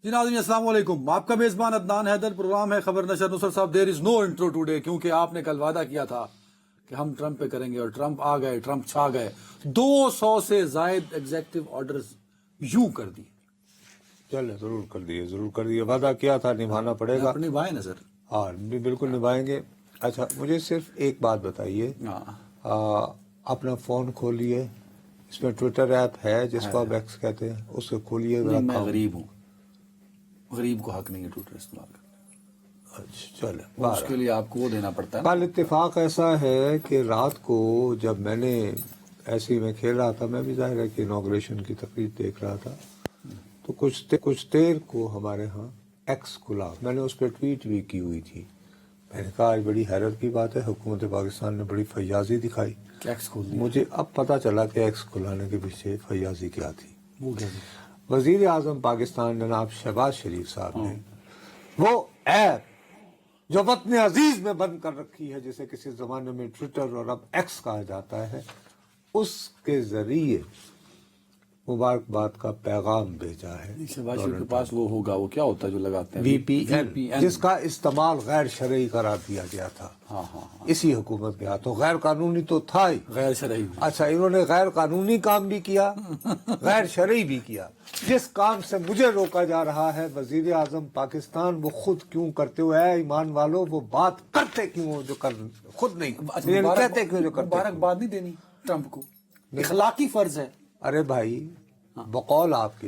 جی ناظرین السلام علیکم، آپ کا میزبان عدنان حیدر، پروگرام ہے خبر نشر۔ نصر صاحب دیر از نو انٹرو ٹوڈے، کیونکہ آپ نے کل وعدہ کیا تھا کہ ہم ٹرمپ پہ کریں گے اور ٹرمپ آ گئے، ٹرمپ چھا گئے۔ 200 سے زائد ایگزیکٹو آرڈرز یوں کر دیے۔ چلے ضرور کر دیے، وعدہ کیا تھا نبھانا پڑے گا۔ اپنی بھائی نظر ہاں بالکل نبھائیں گے۔ اچھا مجھے صرف ایک بات بتائیے، اپنا فون کھولیے، اس میں ٹویٹر ایپ ہے جس کو آپ ایکس کہتے ہیں، اس کو کھولیے۔ میں غریب ہوں، غریب کو حق نہیں ہے ٹویٹر استعمال کرنے کا۔ اچھا چلے، اس کے لیے آپ کو وہ دینا پڑتا ہے۔ کل اتفاق ایسا ہے کہ رات کو جب میں نے ایسے ہی میں کھیل رہا تھا، میں بھی ظاہر ہے کہ انوگریشن کی تقریب دیکھ رہا تھا، تو کچھ دیر کو ہمارے ہاں ایکس کھلا، میں نے اس پہ ٹویٹ بھی کی ہوئی تھی۔ میں نے کہا آج بڑی حیرت کی بات ہے، حکومت پاکستان نے بڑی فیاضی دکھائی۔ ایکس کھول دیا۔ مجھے اب پتہ چلا کہ ایکس کھلانے کے پیچھے فیاضی کیا تھی۔ وہ کیا تھی؟ وزیر اعظم پاکستان جناب شہباز شریف صاحب نے وہ ایپ جو وطن عزیز میں بند کر رکھی ہے، جسے کسی زمانے میں ٹویٹر اور اب ایکس کہا جاتا ہے، اس کے ذریعے مبارکباد کا پیغام بھیجا ہے۔ شہباز شریف کے پاس وہ ہوگا، وہ کیا ہوتا ہے جو لگاتے ہیں؟ وی پی این، جس کا استعمال غیر شرعی قرار دیا گیا تھا اسی حکومت کے ہاتھوں۔ غیر قانونی تو تھا ہی، غیر شرعی۔ اچھا انہوں نے غیر قانونی کام بھی کیا، غیر شرعی بھی کیا۔ جس کام سے مجھے روکا جا رہا ہے، وزیر اعظم پاکستان وہ خود کیوں کرتے ہوئے ہے؟ ایمان والو، وہ بات کرتے کیوں ہو جو خود نہیں کہتے کیوں جو کرتے؟ مبارکباد نہیں دینی ٹرمپ کو، اخلاقی فرض ہے۔ ارے بھائی، بقول آپ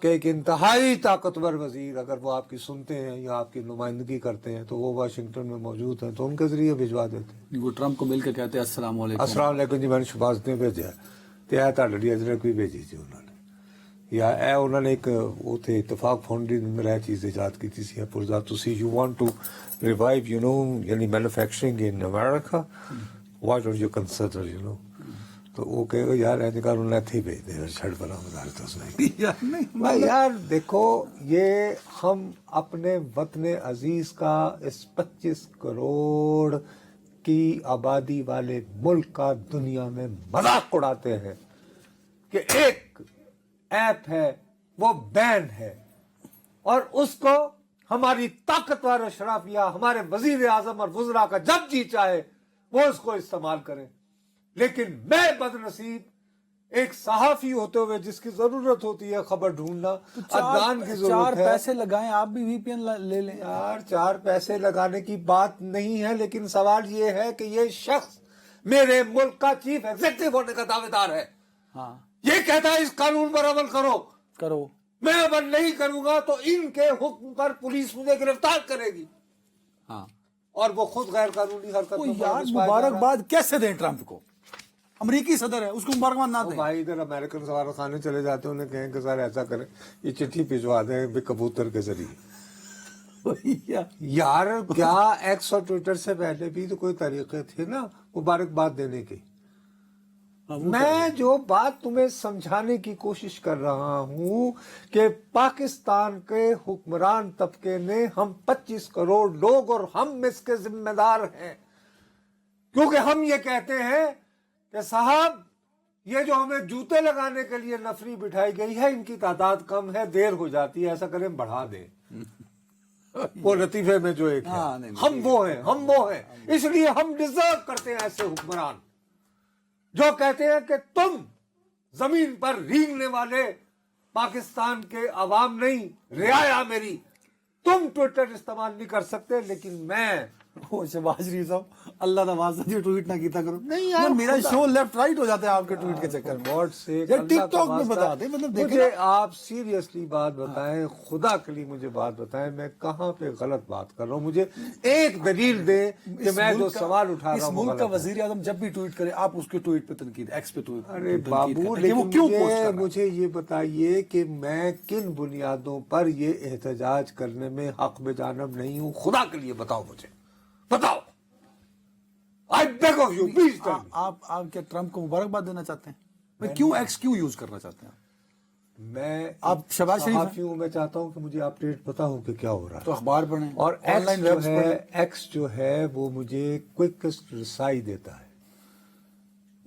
کے ایک انتہائی طاقتور وزیر اگر وہ آپ کی سنتے ہیں یا آپ کی نمائندگی کرتے ہیں تو وہ واشنگٹن میں موجود ہیں، تو ان کے ذریعے بھجوا دیتے ہیں۔ وہ ٹرمپ کو مل کے کہتے ہیں السلام علیکم۔ السلام علیکم جی، میں نے شبازتیں بھیجا ہے، تو تاڑی اجرک بھی بھیجی تھی انہوں نے، یا انہوں نے ایک وہ تھے اتفاق فاؤنڈیشن میں رہ چیز ایجاد کی تھی سی پرزا تسی you want to revive you know یعنی manufacturing in America, why don't you consider you know, تو وہ کہے گا یار ایسے کار انہیں تھی بھیج دے چھڑ بنا مدار۔ یار دیکھو، یہ ہم اپنے وطن عزیز کا اس 25 کروڑ کی آبادی والے ملک کا دنیا میں مذاق اڑاتے ہیں کہ ایک ایپ ہے وہ بین ہے، اور اس کو ہماری طاقتور اشرافیہ، ہمارے وزیر اعظم اور وزراء کا جب جی چاہے وہ اس کو استعمال کریں، لیکن میں بد نصیب ایک صحافی ہوتے ہوئے جس کی ضرورت ہوتی ہے خبر ڈھونڈنا، عدنان کی ضرورت ہے۔ 4 پیسے لگائیں، آپ بھی وی پی این لے لیں۔ یار 4 پیسے لگانے کی بات نہیں ہے، لیکن سوال یہ ہے کہ یہ شخص میرے ملک کا چیف ایگزیکٹو ہونے کا دعوے دار ہے، یہ کہتا ہے اس قانون پر عمل کرو، میں عمل نہیں کروں گا تو ان کے حکم پر پولیس مجھے گرفتار کرے گی، اور وہ خود غیر قانونی حرکت۔ یار مبارکباد کیسے دیں ٹرمپ کو؟ امریکی صدر ہے، اس کو مبارکباد نہ دیں۔ بھائی ادھر امریکن سفارت خانے چلے جاتے ہیں، انہیں کہیں کہ سر ایسا کریں، یہ چٹھی بھجوا دیں کبوتر کے ذریعے۔ یار کیا ایکس اور ٹویٹر سے پہلے بھی تو کوئی طریقے تھے نا مبارکباد دینے کے۔ میں جو بات تمہیں سمجھانے کی کوشش کر رہا ہوں کہ پاکستان کے حکمران طبقے نے ہم 25 کروڑ لوگ اور ہم اس کے ذمہ دار ہیں، کیونکہ ہم یہ کہتے ہیں کہ صاحب یہ جو ہمیں جوتے لگانے کے لیے نفری بٹھائی گئی ہے، ان کی تعداد کم ہے، دیر ہو جاتی ہے، ایسا کریں بڑھا دیں۔ وہ لطیفے میں جو ایک ہے، ہم وہ ہیں، اس لیے ہم ڈیزرو کرتے ہیں ایسے حکمران جو کہتے ہیں کہ تم زمین پر رینگنے والے پاکستان کے عوام نہیں، رعایا میری، تم ٹویٹر استعمال نہیں کر سکتے، لیکن میں شہباز شریف صاحب اللہ کا واسطہ یہ ٹویٹ نہ کیتا کرو۔ نہیں یار میرا شو لیفٹ رائٹ ہو جاتا ہے آپ کے ٹویٹ کے چکر میں۔ ٹک ٹاک میں بتا دیں، مطلب مجھے آپ سیریسلی بات بتائیں، خدا کے لیے مجھے بات بتائیں میں کہاں پہ غلط بات کر رہا ہوں، مجھے ایک دلیل دیں کہ میں جو سوال اٹھا رہا ہوں۔ اس ملک کا وزیر اعظم جب بھی ٹویٹ کرے آپ اس کے ٹویٹ پہ تنقید، ایکس پہ ٹویٹ۔ ارے بابو، لیکن مجھے یہ بتائیے کہ میں کن بنیادوں پر یہ احتجاج کرنے میں حق بے جانب نہیں ہوں؟ خدا کے لیے بتاؤ، مجھے بتاؤ۔ آپ کیا ٹرمپ کو مبارکباد دینا چاہتے ہیں؟ کیوں ایکس کیوں یوز کرنا چاہتے ہیں؟ میں آپ شہباز شریف صحافی ہوں، میں چاہتا ہوں کہ مجھے اپڈیٹ پتا ہو کہ کیا ہو رہا ہے، تو اخبار پڑھیں، اور ایکس جو ہے وہ مجھے کوئکسٹ رسائی دیتا ہے۔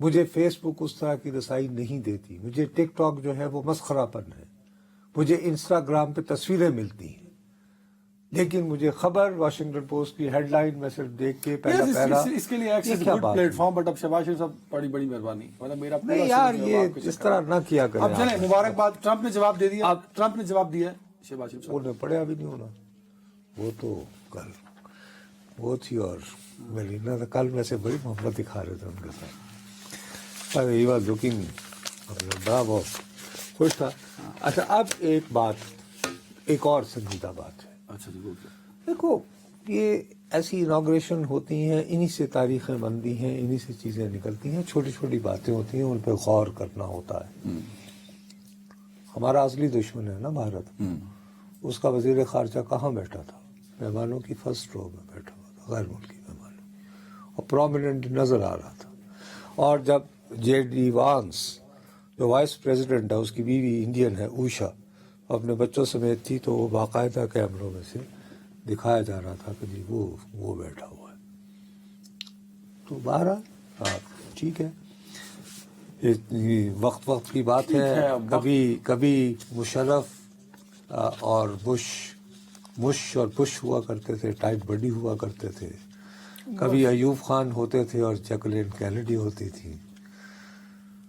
مجھے فیس بک اس طرح کی رسائی نہیں دیتی، مجھے ٹک ٹاک جو ہے وہ مسخرہ پن ہے، مجھے انسٹاگرام پہ تصویریں ملتی ہیں، لیکن مجھے خبر واشنگٹن پوسٹ کی ہیڈ لائن میں صرف دیکھ کے پہلا پہلا اس کے لیے access good platform, but اب شہباز شریف صاحب بڑی مہربانی، مطلب میرا نہیں یار یہ اس طرح نہ کیا کریں. اب چلیں مبارکباد، ٹرمپ نے جواب دے دیا، ٹرمپ نے جواب دیا ہے شہباز شریف صاحب. انہیں پڑھا بھی نہیں ہونا، وہ تو کل وہ تھی اور ملینا تو کل میں سے بڑی محبت دکھا رہے تھے ان کے ساتھ. ہی واز لوکنگ بڑا بہت خوش تھا. اچھا اب ایک بات، ایک اور سنجیدہ بات ہے. اچھا جی دیکھو یہ ایسی انوگریشن ہوتی ہیں، انہی سے تاریخیں بنتی ہیں، انہی سے چیزیں نکلتی ہیں، چھوٹی چھوٹی باتیں ہوتی ہیں، ان پہ غور کرنا ہوتا ہے. ہمارا اصلی دشمن ہے نا بھارت، اس کا وزیر خارجہ کہاں بیٹھا تھا؟ مہمانوں کی فرسٹ رو میں بیٹھا ہوا تھا، غیر ملکی مہمانوں، اور پرومیننٹ نظر آ رہا تھا. اور جب جے ڈی وانس جو وائس پریزیڈنٹ ہے، اس کی بیوی انڈین ہے اوشا، اپنے بچوں سمیت تھی، تو وہ باقاعدہ کیمروں میں سے دکھایا جا رہا تھا کہ جی وہ بیٹھا ہوا ہے. تو بہرحال ٹھیک ہے، یہ وقت کی بات ہے. کبھی مشرف اور مش اور پش ہوا کرتے تھے، ٹائپ بڈی ہوا کرتے تھے. کبھی ایوب خان ہوتے تھے اور جیکولین کینیڈی ہوتی تھی.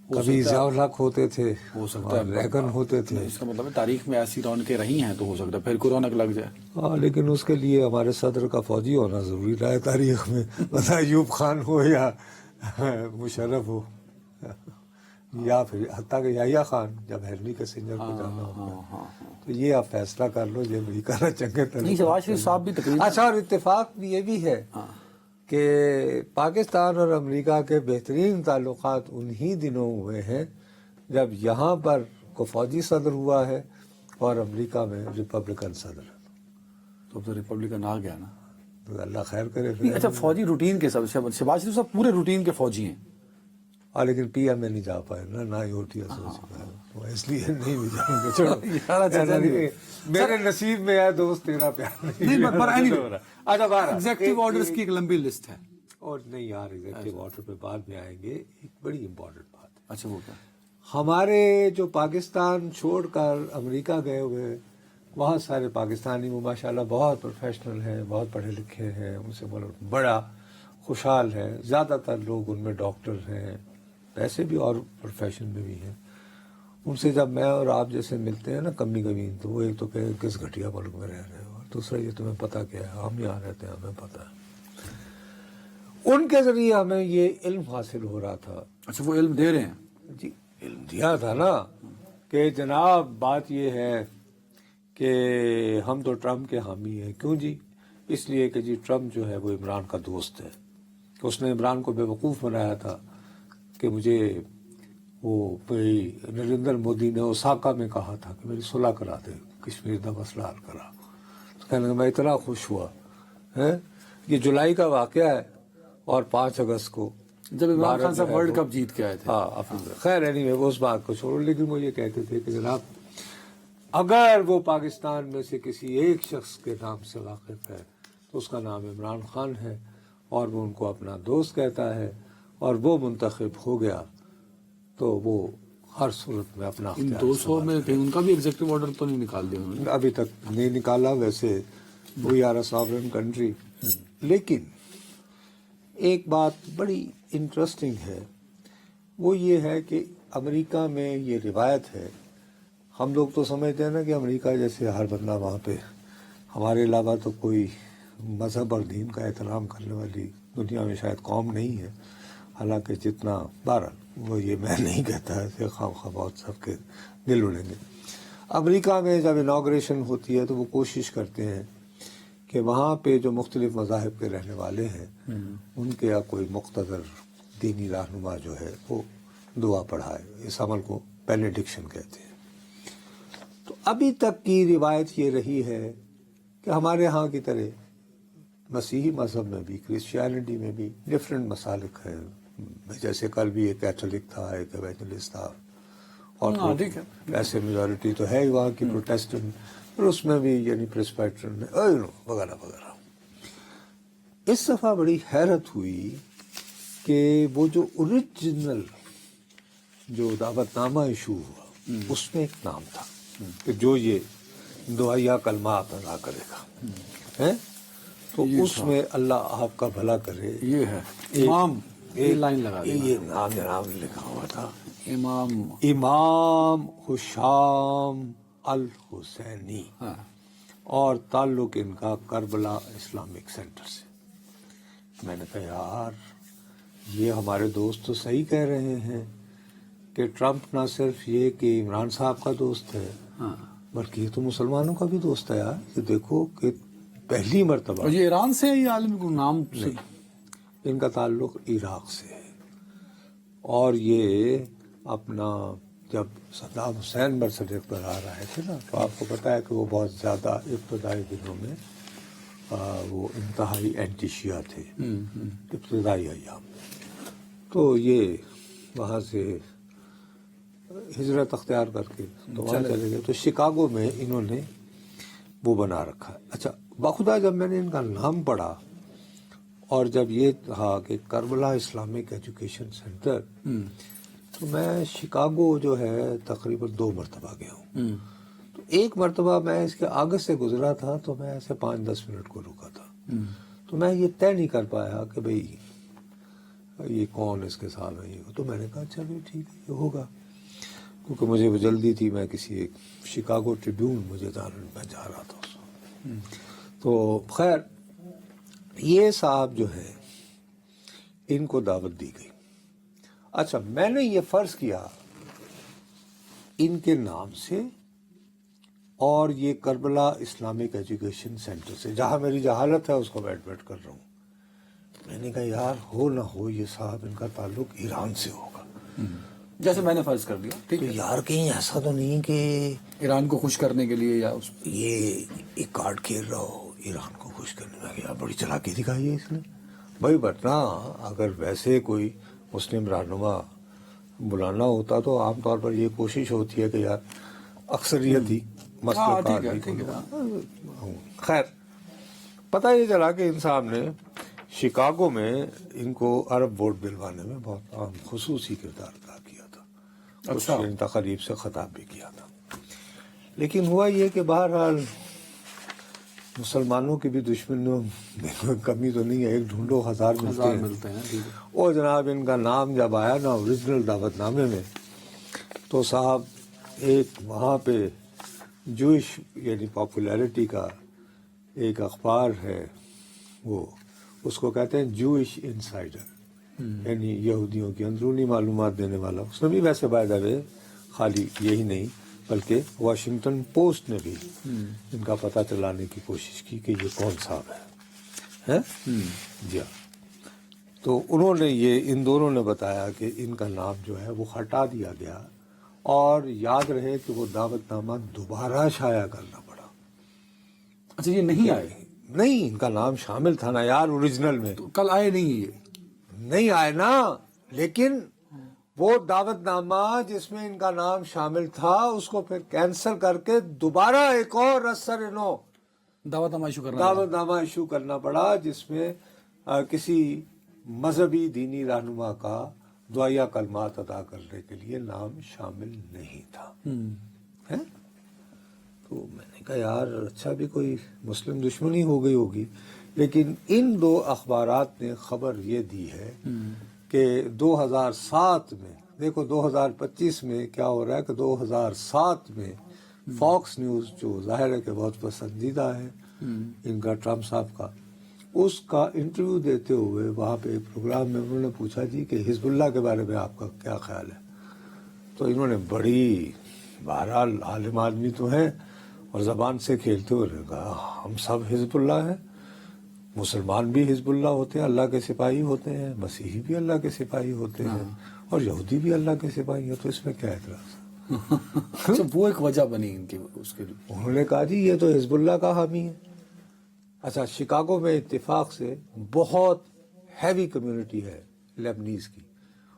کبھی ضیاء الحق ہوتے تھے، ہو سکتا ہے ریگن ہوتے تھے. اس کا مطلب ہے تاریخ میں ایسی رونقیں رہی ہیں، تو ہو سکتا ہے پھر کوئی رونق لگ جائے. ہاں لیکن اس کے لیے ہمارے صدر کا فوجی ہونا ضروری رہا ہے تاریخ میں. بتا ایوب خان ہو یا مشرف ہو، یا پھر حتیٰ کہ یحییٰ خان جب ہنری کسنجر کو جانا ہوتا ہے. تو یہ آپ فیصلہ کر لو، یہ امریکہ نہ چنگے نہیں شہباز شریف صاحب بھی تقریباً. اچھا اور اتفاق بھی یہ بھی ہے کہ پاکستان اور امریکہ کے بہترین تعلقات انہی دنوں ہوئے ہیں جب یہاں پر کو فوجی صدر ہوا ہے اور امریکہ میں ریپبلکن صدر ہے. تو اب تو ریپبلکن آ گیا نا، تو اللہ خیر کرے. نہیں اچھا فوجی روٹین کے سب شہباز شریف صاحب پورے روٹین کے فوجی ہیں. لیکن پی ایم میں نہیں جا پائے نا ہی ہوتی ہے، اس لیے نہیں بھی جاؤں گا. میرے نصیب میں ہے دوست تیرا پیار نہیں پر اچھا بارہ ایگزیکٹو آرڈرز کی ایک لمبی لسٹ ہے. اور نہیں یار ایگزیکٹو آرڈر پہ بعد میں آئیں گے. ایک بڑی امپورٹنٹ بات ہے. اچھا وہ کیا؟ ہمارے جو پاکستان چھوڑ کر امریکہ گئے ہوئے بہت سارے پاکستانی، وہ ماشاءاللہ بہت پروفیشنل ہیں، بہت پڑھے لکھے ہیں، ان سے بڑا خوشحال ہے. زیادہ تر لوگ ان میں ڈاکٹر ہیں، ایسے بھی اور پروفیشن میں بھی ہیں. ان سے جب میں اور آپ جیسے ملتے ہیں نا کبھی تو وہ ایک تو کہ کس گھٹیا ملک میں رہ رہے ہو، اور دوسرا یہ تمہیں پتہ کیا ہے، ہم یہاں رہتے ہیں ہمیں پتہ ہے. ان کے ذریعے ہمیں یہ علم حاصل ہو رہا تھا. اچھا وہ علم دے رہے ہیں؟ جی علم دیا تھا نا کہ جناب بات یہ ہے کہ ہم تو ٹرمپ کے حامی ہیں. کیوں جی؟ اس لیے کہ جی ٹرمپ جو ہے وہ عمران کا دوست ہے. اس نے عمران کو بے وقوف بنایا تھا کہ مجھے وہ نریندر مودی نے اوساکا میں کہا تھا کہ میری صلح کرا دے، کشمیر کا مسئلہ حل کرا. تو کہنے لگا میں اتنا خوش ہوا. یہ جولائی کا واقعہ ہے اور 5 اگست کو جب عمران خان صاحب ورلڈ کپ جیت کے آئے تھے. خیر اینی وہ اس بات کو چھوڑو، لیکن وہ یہ کہتے تھے کہ جناب اگر وہ پاکستان میں سے کسی ایک شخص کے نام سے واقف ہے تو اس کا نام عمران خان ہے، اور وہ ان کو اپنا دوست کہتا ہے، اور وہ منتخب ہو گیا تو وہ ہر صورت میں اپنا ان 200 میں کہیں ان کا بھی ایگزیکٹو آرڈر تو نہیں نکال دیا انہوں نے؟ ابھی تک نہیں نکالا. ویسے we are a sovereign country. لیکن ایک بات بڑی انٹرسٹنگ ہے، وہ یہ ہے کہ امریکہ میں یہ روایت ہے. ہم لوگ تو سمجھتے ہیں نا کہ امریکہ جیسے ہر بندہ وہاں پہ، ہمارے علاوہ تو کوئی مذہب اور دین کا احترام کرنے والی دنیا میں شاید قوم نہیں ہے. حالانکہ جتنا بہرحال وہ یہ میں نہیں کہتا ہے کہ خواہ بہت سب کے دل اڑیں گے. امریکہ میں جب انوگریشن ہوتی ہے تو وہ کوشش کرتے ہیں کہ وہاں پہ جو مختلف مذاہب کے رہنے والے ہیں ان کے یا کوئی مقتدر دینی رہنما جو ہے وہ دعا پڑھائے. اس عمل کو بینیڈکشن کہتے ہیں. تو ابھی تک کی روایت یہ رہی ہے کہ ہمارے ہاں کی طرح مسیحی مذہب میں بھی، کرسچینٹی میں بھی ڈفرینٹ مسالک ہیں. جیسے کل بھی ایک کیتھولک تھا، ایک ایونجلسٹ تھا، اور ایسے میجورٹی تو ہے ہی وہاں کی پروٹیسٹنٹ، اور اس میں بھی یعنی پریسبائٹرن وغیرہ وغیرہ. اس دفعہ بڑی حیرت ہوئی کہ وہ جو اوریجنل جو دعوت نامہ ایشو ہوا اس میں ایک نام تھا کہ جو یہ دعائیہ کلمات ادا کرے گا ہیں تو اس میں اللہ آپ کا بھلا کرے. یہ ہے امام، یہ لائن لگا دی یہ نام جناب لکھا ہوا تھا امام حشام الحسینی، ہاں. اور تعلق ان کا کربلا اسلامک سینٹر سے. میں نے کہا یار یہ ہمارے دوست تو صحیح کہہ رہے ہیں کہ ٹرمپ نہ صرف یہ کہ عمران صاحب کا دوست ہے بلکہ یہ تو مسلمانوں کا بھی دوست ہے یار. یہ دیکھو کہ پہلی مرتبہ اور یہ ایران سے ہے یہ عالم کو نام سے؟ ان کا تعلق عراق سے ہے. اور یہ اپنا جب صدام حسین برسر اقتدار آئے تھے نا تو آپ کو پتا ہے کہ وہ بہت زیادہ ابتدائی دنوں میں وہ انتہائی اینٹی شیعہ تھے ابتدائی ایام میں. تو یہ وہاں سے ہجرت اختیار کر کے تو وہاں چلے گئے. تو شکاگو میں انہوں نے وہ بنا رکھا ہے. اچھا بخدا جب میں نے ان کا نام پڑھا اور جب یہ کہا کہ کربلا اسلامک ایجوکیشن سینٹر تو میں شکاگو جو ہے تقریباً 2 مرتبہ گیا ہوں. تو ایک مرتبہ میں اس کے آگے سے گزرا تھا تو میں ایسے 5-10 منٹ کو رکا تھا. تو میں یہ طے نہیں کر پایا کہ بھئی یہ کون اس کے ساتھ ہے. تو میں نے کہا چلو ٹھیک ہے یہ ہوگا کیونکہ مجھے وہ جلدی تھی. میں کسی ایک شکاگو ٹریبیون مجھے میں جا رہا تھا اس وقت. تو خیر یہ صاحب جو ہے ان کو دعوت دی گئی. اچھا میں نے یہ فرض کیا ان کے نام سے اور یہ کربلا اسلامک ایجوکیشن سینٹر سے جہاں میری جہالت ہے اس کو بیٹھ بیٹھ کر رہا ہوں. میں نے کہا یار ہو نہ ہو یہ صاحب ان کا تعلق ایران سے ہوگا جیسے میں نے فرض کر دیا. ٹھیک ہے یار کہیں ایسا تو نہیں کہ ایران کو خوش کرنے کے لیے یا یہ ایک کارڈ کھیل رہا ہو ایران کو خوش کرنے میں. یار بڑی چلاکی دکھائی ہے اس نے بھائی. ورنہ اگر ویسے کوئی مسلم رہنما بلانا ہوتا تو عام طور پر یہ کوشش ہوتی ہے کہ یار اکثریتی مسئلہ کار. خیر پتہ یہ چلا کہ ان صاحب نے شکاگو میں ان کو عرب ووٹ دلوانے میں بہت اہم خصوصی کردار ادا کیا تھا. اچھا تقریب سے خطاب بھی کیا تھا. لیکن ہوا یہ کہ بہرحال مسلمانوں کی بھی دشمنوں میں کوئی کمی تو نہیں ہے. ایک ڈھونڈو ہزار ملتے ہیں. اور جناب ان کا نام جب آیا نا اوریجنل دعوت نامے میں تو صاحب ایک وہاں پہ جوئش یعنی پاپولیرٹی کا ایک اخبار ہے وہ اس کو کہتے ہیں جوئش انسائڈر یعنی یہودیوں کی اندرونی معلومات دینے والا. اس نے بھی ویسے بائی دا وے خالی یہی نہیں بلکہ واشنگٹن پوسٹ نے بھی ان کا پتہ چلانے کی کوشش کی کہ یہ کون صاحب ہے. جی ہاں. تو انہوں نے یہ ان دونوں نے بتایا کہ ان کا نام جو ہے وہ ہٹا دیا گیا اور یاد رہے کہ وہ دعوت نامہ دوبارہ شائع کرنا پڑا. اچھا یہ نہیں آئے؟ نہیں ان کا نام شامل تھا نا یار اوریجنل میں. تو کل آئے نہیں یہ نہیں آئے نا لیکن وہ دعوت نامہ جس میں ان کا نام شامل تھا اس کو پھر کینسل کر کے دوبارہ ایک اور اثر نو دعوت نامہ ایشو کرنا پڑا جس میں کسی مذہبی دینی رہنما کا دعائیہ کلمات ادا کرنے کے لیے نام شامل نہیں تھا. تو میں نے کہا یار اچھا بھی کوئی مسلم دشمنی ہو گئی ہوگی. لیکن ان 2 اخبارات نے خبر یہ دی ہے کہ 2007 میں دیکھو 2025 میں کیا ہو رہا ہے کہ 2007 میں فاکس نیوز جو ظاہر ہے کہ بہت پسندیدہ ہے ان کا ٹرمپ صاحب کا اس کا انٹرویو دیتے ہوئے وہاں پہ ایک پروگرام میں انہوں نے پوچھا جی کہ حزب اللہ کے بارے میں آپ کا کیا خیال ہے. تو انہوں نے بڑی بہرحال عالم آدمی تو ہیں اور زبان سے کھیلتے ہوئے کہا ہم سب حزب اللہ ہیں. مسلمان بھی حزب اللہ ہوتے ہیں اللہ کے سپاہی ہوتے ہیں. مسیحی بھی اللہ کے سپاہی ہوتے ہیں اور یہودی بھی اللہ کے سپاہی ہیں. تو اس میں کیا اعتراض؟ وہ ایک وجہ بنی ان کی اس کے. انہوں نے کہا جی یہ تو حزب اللہ کا حامی ہے. اچھا شکاگو میں اتفاق سے بہت ہیوی کمیونٹی ہے لیبنیز کی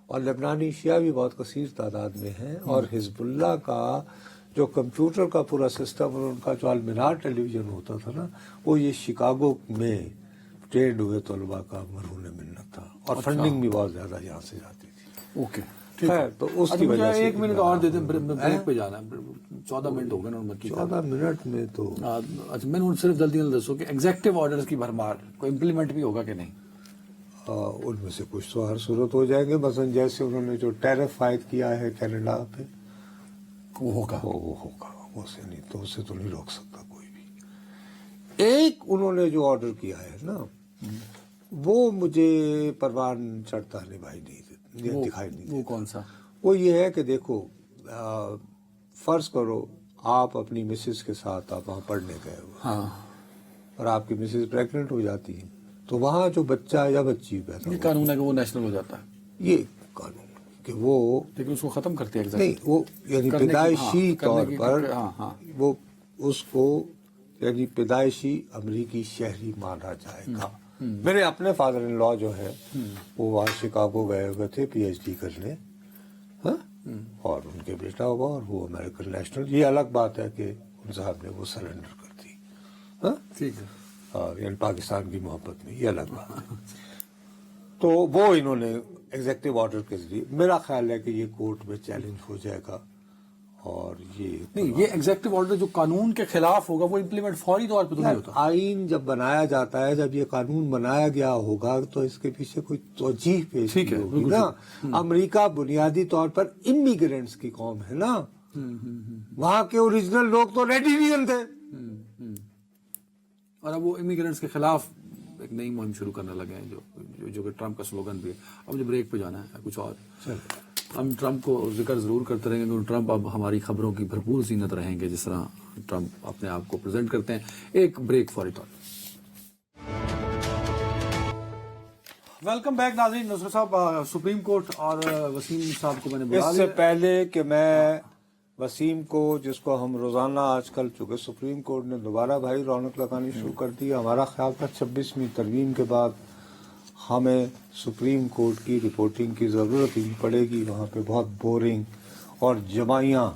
اور لبنانی شیعہ بھی بہت کثیر تعداد میں ہیں. اور حزب اللہ کا جو کمپیوٹر کا پورا سسٹم اور ان کا جو المنار ٹیلی ویژن ہوتا تھا نا وہ یہ شکاگو میں ٹرینڈ ہوئے طلباء کا مرہون منت تھا اور فنڈنگ بھی بہت زیادہ یہاں سے جاتی تھی. اوکے خیر تو اس کی مجھے وجہ سے 1 منٹ اور دے دیں, بریک پہ جانا ہے. 14 منٹ ہو گئے نا مکی صاحب. 14 منٹ میں تو اچھا میں نے صرف جلدی جلدی دسو کہ ایگزیکٹو آرڈرز کی بھرمار کو امپلیمنٹ بھی ہوگا کہ نہیں؟ ان میں سے کچھ تو ہر صورت ہو جائیں گے. مثلا جیسے انہوں نے جو ٹیرف عائد کیا ہے کینیڈا پہ وہ ہوگا. وہ ہوگا, اسے نہیں تو اسے تو نہیں روک سکتا کوئی بھی. ایک انہوں نے جو آرڈر کیا ہے نا وہ مجھے پروان چڑھتا ہے بھائی نہیں دکھائی نہیں دیتا. وہ کون سا؟ وہ یہ ہے کہ دیکھو فرض کرو آپ اپنی مسز کے ساتھ آپ وہاں پڑھنے گئے ہو ہاں, اور آپ کی مسز پریگننٹ ہو جاتی ہے تو وہاں جو بچہ یا بچی پیدا یہ قانون ہے کہ وہ نیشنل ہو جاتا ہے. یہ قانون کہ وہ لیکن اس کو ختم کرتے ہیں نہیں وہ یعنی پیدائشی طور پر وہ اس کو یعنی پیدائشی امریکی شہری مانا جائے گا. میرے اپنے فادر ان لا جو ہے وہ وہاں شکاگو گئے ہوئے تھے پی ایچ ڈی کرنے, اور ان کے بیٹا ہوا اور وہ امریکن نیشنل. یہ الگ بات ہے کہ ان صاحب نے وہ سرنڈر کر دی, ٹھیک ہے, اور یعنی پاکستان کی محبت میں, یہ الگ بات ہے. تو وہ انہوں نے ایگزیکٹو آرڈر کے ذریعے, میرا خیال ہے کہ یہ کورٹ میں چیلنج ہو جائے گا. اور یہ ایگزیکٹو آرڈر جو قانون کے خلاف ہوگا وہ امپلیمنٹ فوری طور پہ تو نہیں ہوتا. آئین جب بنایا جاتا ہے, جب یہ قانون بنایا گیا ہوگا تو اس کے پیچھے کوئی توجہ پیش کی ہوگی نا. امریکہ بنیادی طور پر امیگرینٹس کی قوم ہے نا, وہاں کے اوریجنل لوگ تو ریڈ انڈین تھے, اور اب وہ امیگرینٹس کے خلاف ایک نئی مہم شروع کرنے لگے ہیں جو کہ ٹرمپ کا سلوگن بھی ہے. اب مجھے بریک پہ جانا ہے کچھ اور. ہم ٹرمپ کو ذکر ضرور کرتے رہیں گے کیونکہ ٹرمپ اب ہماری خبروں کی بھرپور زینت رہیں گے جس طرح ٹرمپ اپنے آپ کو پریزنٹ کرتے ہیں. ایک بریک فوری طور. ویلکم بیک ناظرین. نصرت صاحب, سپریم کورٹ اور وسیم صاحب کو میں نے بلا اس لیا. سے پہلے کہ میں وسیم کو, جس کو ہم روزانہ آج کل چونکہ سپریم کورٹ نے دوبارہ بھائی رونق لگانی شروع کر دی. ہمارا خیال تھا 26ویں ترمیم کے بعد ہمیں سپریم کورٹ کی رپورٹنگ کی ضرورت ہی پڑے گی. وہاں پہ بہت بورنگ اور جمائیاں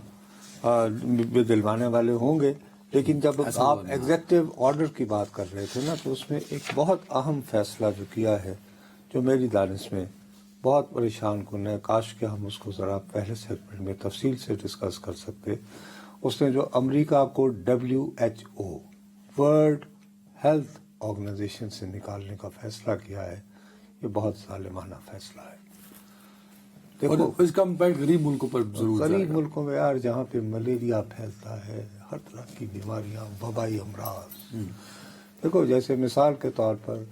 دلوانے والے ہوں گے. لیکن جب آپ ایگزیکٹو آرڈر کی بات کر رہے تھے نا تو اس میں ایک بہت اہم فیصلہ جو کیا ہے جو میری دانش میں بہت پریشان کن ہے, کاش کہ ہم اس کو ذرا پہلے سیگمنٹ میں تفصیل سے ڈسکس کر سکتے. اس نے جو امریکہ کو WHO ورلڈ ہیلتھ آرگنائزیشن سے نکالنے کا فیصلہ کیا ہے, یہ بہت ظالمانہ فیصلہ ہے. دیکھو اس کا امپیکٹ غریب ملکوں پر ضرور ہے. غریب ملکوں میں یار جہاں پہ ملیریا پھیلتا ہے, ہر طرح کی بیماریاں, وبائی امراض. دیکھو جیسے مثال کے طور پر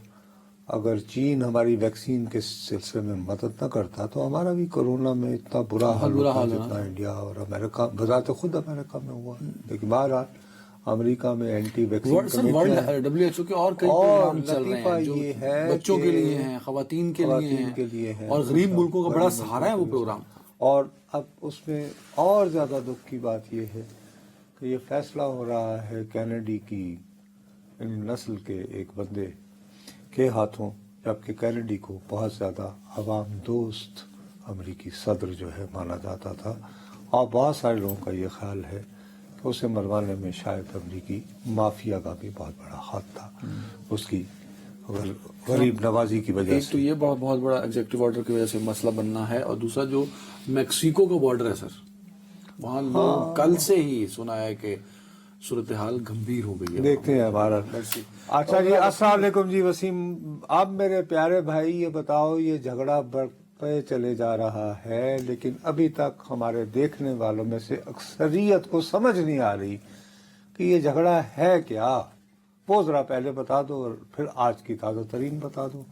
اگر چین ہماری ویکسین کے سلسلے میں مدد نہ کرتا تو ہمارا بھی کورونا میں اتنا برا حال ہوتا جتنا انڈیا اور امریکہ بذات خود امریکہ میں ہوا. لیکن بہرحال امریکہ میں اینٹی ویکسین WHO کے اور کئی پروگرام چل رہے ہیں جو بچوں کے لیے ہیں, خواتین کے لیے ہیں, اور غریب ملکوں کا بڑا سہارا ہے وہ پروگرام. اور اب اس میں اور زیادہ دکھ کی بات یہ ہے کہ یہ فیصلہ ہو رہا ہے کینیڈی کی نسل کے ایک بندے کے ہاتھوں, جبکہ کینیڈی کو بہت زیادہ عوام دوست امریکی صدر جو ہے مانا جاتا تھا. اور بہت سارے لوگوں کا یہ خیال ہے کہ اسے مروانے میں شاید امریکی مافیا کا بھی بہت بڑا ہاتھ تھا, اس کی غریب نوازی کی وجہ سے. تو یہ بہت بڑا ایگزیکٹو آرڈر کی وجہ سے مسئلہ بننا ہے. اور دوسرا جو میکسیکو کا بارڈر ہے سر, وہاں لوگ کل سے ہی سنا ہے کہ صورتحال گمبھیر ہو گئی ہے. دیکھتے ہیں ہمارا. اچھا جی, السلام علیکم جی وسیم. اب میرے پیارے بھائی یہ بتاؤ, یہ جھگڑا بڑھتے چلے جا رہا ہے لیکن ابھی تک ہمارے دیکھنے والوں میں سے اکثریت کو سمجھ نہیں آ رہی کہ یہ جھگڑا ہے کیا. وہ ذرا پہلے بتا دو اور پھر آج کی تازہ ترین بتا دو.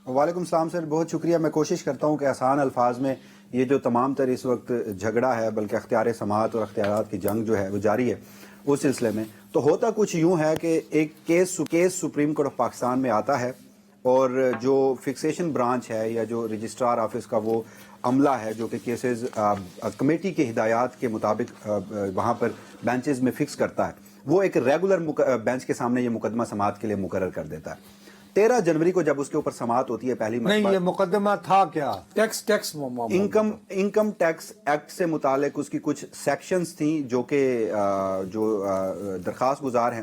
وعلیکم السلام سر, بہت شکریہ. میں کوشش کرتا ہوں کہ آسان الفاظ میں یہ جو تمام تر اس وقت جھگڑا ہے, بلکہ اختیار سماعت اور اختیارات کی جنگ جو ہے وہ جاری ہے اس سلسلے میں, تو ہوتا کچھ یوں ہے کہ ایک case supreme court of Pakistan میں آتا ہے اور جو فکسیشن برانچ ہے یا جو رجسٹرار آفس کا وہ عملہ ہے جو کہ کیسز کمیٹی کے ہدایات کے مطابق وہاں پر بینچز میں فکس کرتا ہے, وہ ایک ریگولر بینچ کے سامنے یہ مقدمہ سماعت کے لیے مقرر کر دیتا ہے. 13 جنوری کو جب اس کے اوپر سماعت ہوتی ہے پہلی مرتبہ. نہیں, یہ مقدمہ تھا کیا؟ ٹیکس انکم ٹیکس ایکٹ سے متعلق اس کی کچھ سیکشنز تھیں جو کہ جو درخواست گزار ہیں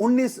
19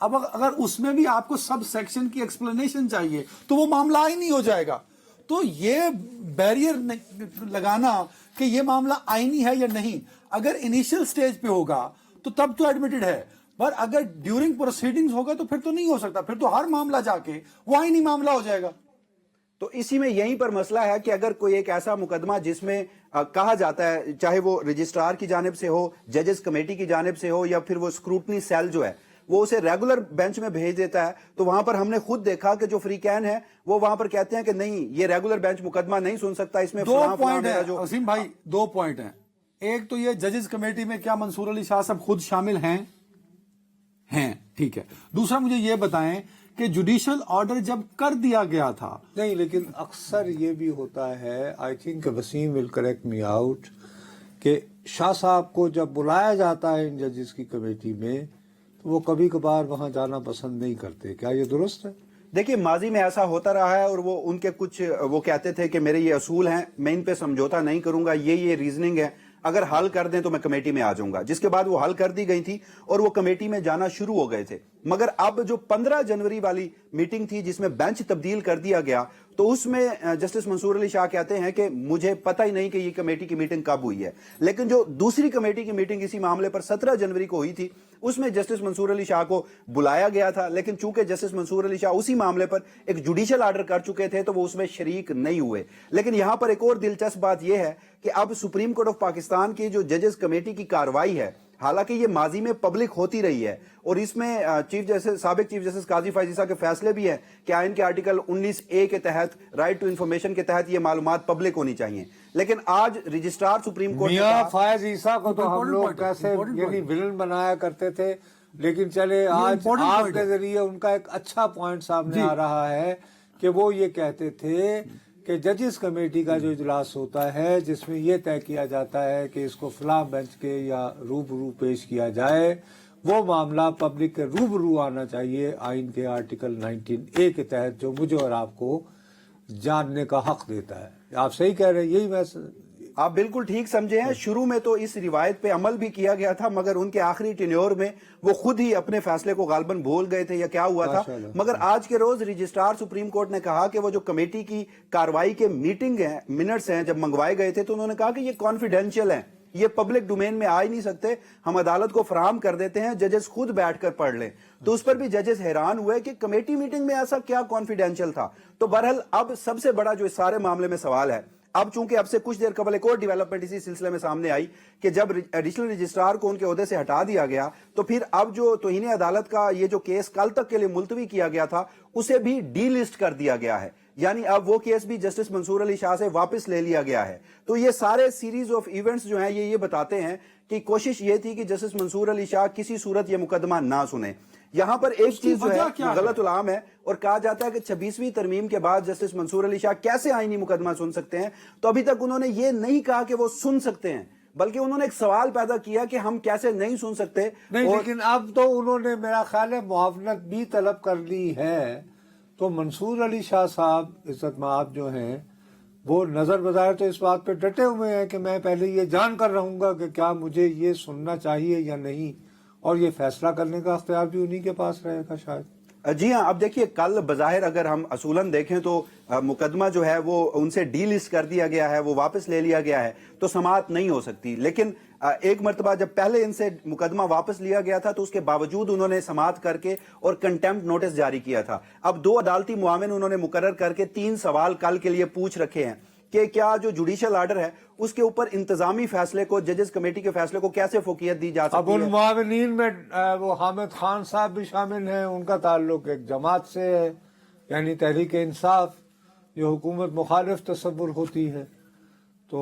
اب اگر اس میں بھی آپ کو سب سیکشن کی ایکسپلینیشن چاہیے تو وہ معاملہ ہی نہیں ہو جائے گا. تو یہ بیریئر لگانا کہ یہ معاملہ آئینی ہے یا نہیں, اگر انیشل سٹیج پہ ہوگا تو تب تو ایڈمیٹڈ ہے, پر اگر ڈیورنگ پروسیڈنگز ہوگا تو پھر تو نہیں ہو سکتا, پھر تو ہر معاملہ جا کے وہ آئینی معاملہ ہو جائے گا. تو اسی میں یہیں پر مسئلہ ہے کہ اگر کوئی ایک ایسا مقدمہ جس میں کہا جاتا ہے, چاہے وہ رجسٹرار کی جانب سے ہو, ججز کمیٹی کی جانب سے ہو, یا پھر وہ اسکروٹنی سیل جو ہے وہ اسے ریگولر بینچ میں بھیج دیتا ہے, تو وہاں پر ہم نے خود دیکھا کہ جو فریقین ہیں وہ وہاں پر کہتے ہیں کہ نہیں, یہ ریگولر بینچ مقدمہ نہیں سن سکتا, اس میں دو فلاں پوائنٹ فلاں ہے جو عظیم بھائی, 2 پوائنٹ ہیں. ایک تو یہ ججز کمیٹی میں کیا منصور علی شاہ صاحب خود شامل ہیں, ٹھیک ہے. دوسرا مجھے یہ بتائیں کہ جوڈیشل آرڈر جب کر دیا گیا تھا, نہیں, لیکن اکثر یہ بھی ہوتا ہے, I think Waseem will correct me out, کہ شاہ صاحب کو جب بلایا جاتا ہے ان ججز کی کمیٹی میں تو وہ کبھی کبھار وہاں جانا پسند نہیں کرتے. کیا یہ درست ہے؟ دیکھیے ماضی میں ایسا ہوتا رہا ہے, اور وہ ان کے کچھ وہ کہتے تھے کہ میرے یہ اصول ہیں, میں ان پہ سمجھوتا نہیں کروں گا, یہ ریزننگ ہے, اگر حل کر دیں تو میں کمیٹی میں آ جاؤں گا. جس کے بعد وہ حل کر دی گئی تھی اور وہ کمیٹی میں جانا شروع ہو گئے تھے. مگر اب جو 15 جنوری والی میٹنگ تھی جس میں بینچ تبدیل کر دیا گیا, تو اس میں جسٹس منصور علی شاہ کہتے ہیں کہ مجھے پتہ ہی نہیں کہ یہ کمیٹی کی میٹنگ کب ہوئی ہے. لیکن جو دوسری کمیٹی کی میٹنگ اسی معاملے پر 17 جنوری کو ہوئی تھی, اس میں جسٹس منصور علی شاہ کو بلایا گیا تھا, لیکن چونکہ جسٹس منصور علی شاہ اسی معاملے پر ایک جوڈیشل آرڈر کر چکے تھے تو وہ اس میں شریک نہیں ہوئے. لیکن یہاں پر ایک اور دلچسپ بات یہ ہے کہ اب سپریم کورٹ آف پاکستان کی جو ججز کمیٹی کی کارروائی ہے, حالانکہ یہ ماضی میں پبلک ہوتی رہی ہے, اور اس میں سابق چیف جسٹس قاضی فائزی صاحب کے فیصلے بھی ہیں کہ آئین کے آرٹیکل 19A کے تحت رائٹ ٹو انفارمیشن کے تحت یہ معلومات پبلک ہونی چاہیے. لیکن آج رجسٹرار سپریم کورٹ نے میاں کہا, فائز عیسیٰ کو تو ہم لوگ کیسے یعنی ولن بنایا کرتے تھے, لیکن چلے آج آپ کے ذریعے ان کا ایک اچھا پوائنٹ سامنے آ رہا ہے کہ وہ یہ کہتے تھے کہ ججز کمیٹی کا جو اجلاس ہوتا ہے جس میں یہ طے کیا جاتا ہے کہ اس کو فلاں بینچ کے یا روبرو پیش کیا جائے, وہ معاملہ پبلک کے روبرو آنا چاہیے آئین کے آرٹیکل 19A کے تحت, جو مجھے اور آپ کو جاننے کا حق دیتا ہے. آپ صحیح کہہ رہے ہیں, یہی میں آپ بالکل ٹھیک سمجھے ہیں. شروع میں تو اس روایت پہ عمل بھی کیا گیا تھا, مگر ان کے آخری ٹینیور میں وہ خود ہی اپنے فیصلے کو غالباً بھول گئے تھے یا کیا ہوا تھا. مگر آج کے روز رجسٹرار سپریم کورٹ نے کہا کہ وہ جو کمیٹی کی کاروائی کے میٹنگ ہیں, منٹس ہیں, جب منگوائے گئے تھے تو انہوں نے کہا کہ یہ کانفیڈینشیل ہیں, یہ پبلک ڈومین میں آ ہی نہیں سکتے, ہم عدالت کو فراہم کر دیتے ہیں, ججز خود بیٹھ کر پڑھ لیں. تو اس پر بھی ججز حیران ہوئے کہ کمیٹی میٹنگ میں ایسا کیا کانفیڈینشیل تھا. تو بہرحال اب سب سے بڑا جو اس سارے معاملے میں سوال ہے, اب چونکہ اب سے کچھ دیر قبل ایک اور ڈیولپمنٹ اسی سلسلے میں سامنے آئی کہ جب ایڈیشنل رجسٹرار کو ان کے عہدے سے ہٹا دیا گیا تو پھر اب جو توہین عدالت کا یہ جو کیس کل تک کے لیے ملتوی کیا گیا تھا اسے بھی ڈی لسٹ کر دیا گیا ہے, یعنی اب وہ کیس بھی جسٹس منصور علی شاہ سے واپس لے لیا گیا ہے. تو یہ سارے سیریز آف ایونٹس جو ہیں یہ بتاتے ہیں کہ کوشش یہ تھی کہ جسٹس منصور علی شاہ کسی صورت یہ مقدمہ نہ سنیں. یہاں پر ایک چیز جو ہے غلط العام ہے, اور کہا جاتا ہے کہ 26ویں ترمیم کے بعد جسٹس منصور علی شاہ کیسے آئینی مقدمہ سن سکتے ہیں. تو ابھی تک انہوں نے یہ نہیں کہا کہ وہ سن سکتے ہیں, بلکہ انہوں نے ایک سوال پیدا کیا کہ ہم کیسے نہیں سن سکتے. نہیں, لیکن اب تو انہوں نے میرا خیال ہے معاونت بھی طلب کر لی ہے. تو منصور علی شاہ صاحب عزت مآب جو ہیں وہ نظر بظاہر تو اس بات پہ ڈٹے ہوئے ہیں کہ میں پہلے یہ جان کر رہوں گا کہ کیا مجھے یہ سننا چاہیے یا نہیں, اور یہ فیصلہ کرنے کا اختیار بھی انہی کے پاس رہے گا شاید. جی ہاں, اب دیکھیے کل بظاہر اگر ہم اصولاً دیکھیں تو مقدمہ جو ہے وہ ان سے ڈی لسٹ کر دیا گیا ہے, وہ واپس لے لیا گیا ہے, تو سماعت نہیں ہو سکتی. لیکن ایک مرتبہ جب پہلے ان سے مقدمہ واپس لیا گیا تھا تو اس کے باوجود انہوں نے سماعت کر کے اور کنٹیمپٹ نوٹس جاری کیا تھا. اب 2 عدالتی معاون انہوں نے مقرر کر کے 3 سوال کل کے لیے پوچھ رکھے ہیں کہ کیا جو جوڈیشل آرڈر ہے اس کے اوپر انتظامی فیصلے کو, ججز کمیٹی کے فیصلے کو کیسے فوقیت دی جا سکتی ہے. اب ان معاونین میں وہ حامد خان صاحب بھی شامل ہیں, ان کا تعلق ایک جماعت سے ہے, یعنی تحریک انصاف, جو حکومت مخالف تصور ہوتی ہے. تو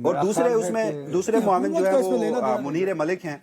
اور دوسرے معاون جو ہے وہ منیر ملک ہیں,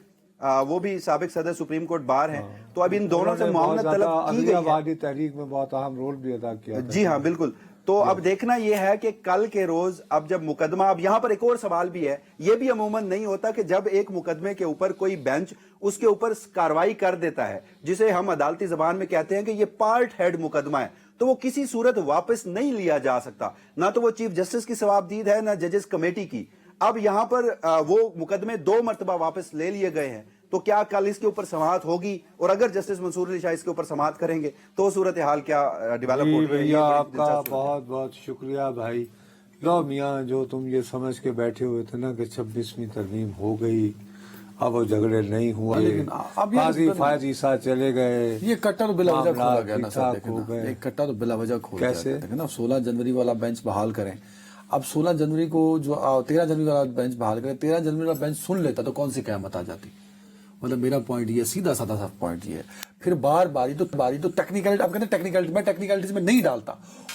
وہ بھی سابق صدر سپریم کورٹ بار ہیں. تو اب ان دونوں سے معاونت طلب کی گئی ہے. تحریک میں بہت اہم رول بھی ادا کیا. جی ہاں بالکل. تو اب دیکھنا یہ ہے کہ کل کے روز اب جب مقدمہ, اب یہاں پر ایک اور سوال بھی ہے, یہ بھی عموماً نہیں ہوتا کہ جب ایک مقدمے کے اوپر کوئی بینچ اس کے اوپر کاروائی کر دیتا ہے, جسے ہم عدالتی زبان میں کہتے ہیں کہ یہ پارٹ ہیڈ مقدمہ ہے, تو وہ کسی صورت واپس نہیں لیا جا سکتا. نہ تو وہ چیف جسٹس کی ثوابدید ہے, نہ ججز کمیٹی کی. اب یہاں پر وہ مقدمے 2 مرتبہ واپس لے لیے گئے ہیں, تو کیا کل اس کے اوپر سماعت ہوگی؟ اور اگر جسٹس منصور علی شاہ اس کے اوپر سماعت کریں گے تو صورتحال کیا ڈیولپ ہوگی؟ بھیا آپ کا بہت بہت شکریہ بھائی. لو میاں، جو تم یہ سمجھ کے بیٹھے ہوئے تھے نا کہ 26ویں ترمیم ہو گئی، اب وہ جھگڑے نہیں ہوئے، لیکن اب قاضی فائز عیسیٰ چلے گئے، یہ کٹا تو بلا وجہ کھولا گیا نا سر. ٹھیک ٹھاک ہو گئے. ایک کٹا تو بلا وجہ کھولا کیسے؟ گیا. دیکھیں نا 16 جنوری والا بینچ بحال کریں. اب 16 جنوری کو جو 13 جنوری والا بینچ بحال کریں، 13 جنوری والا بینچ سن لیتا تو کون سی قیامت آ جاتی. مطلب میرا پوائنٹ یہ سیدھا سادہ سا پوائنٹ یہ ہے. پھر بار باری تو ٹیکنیکلٹی، آپ کہتے ہیں ٹیکنیکلٹی، میں ٹیکنیکلٹیز میں نہیں ڈالتا.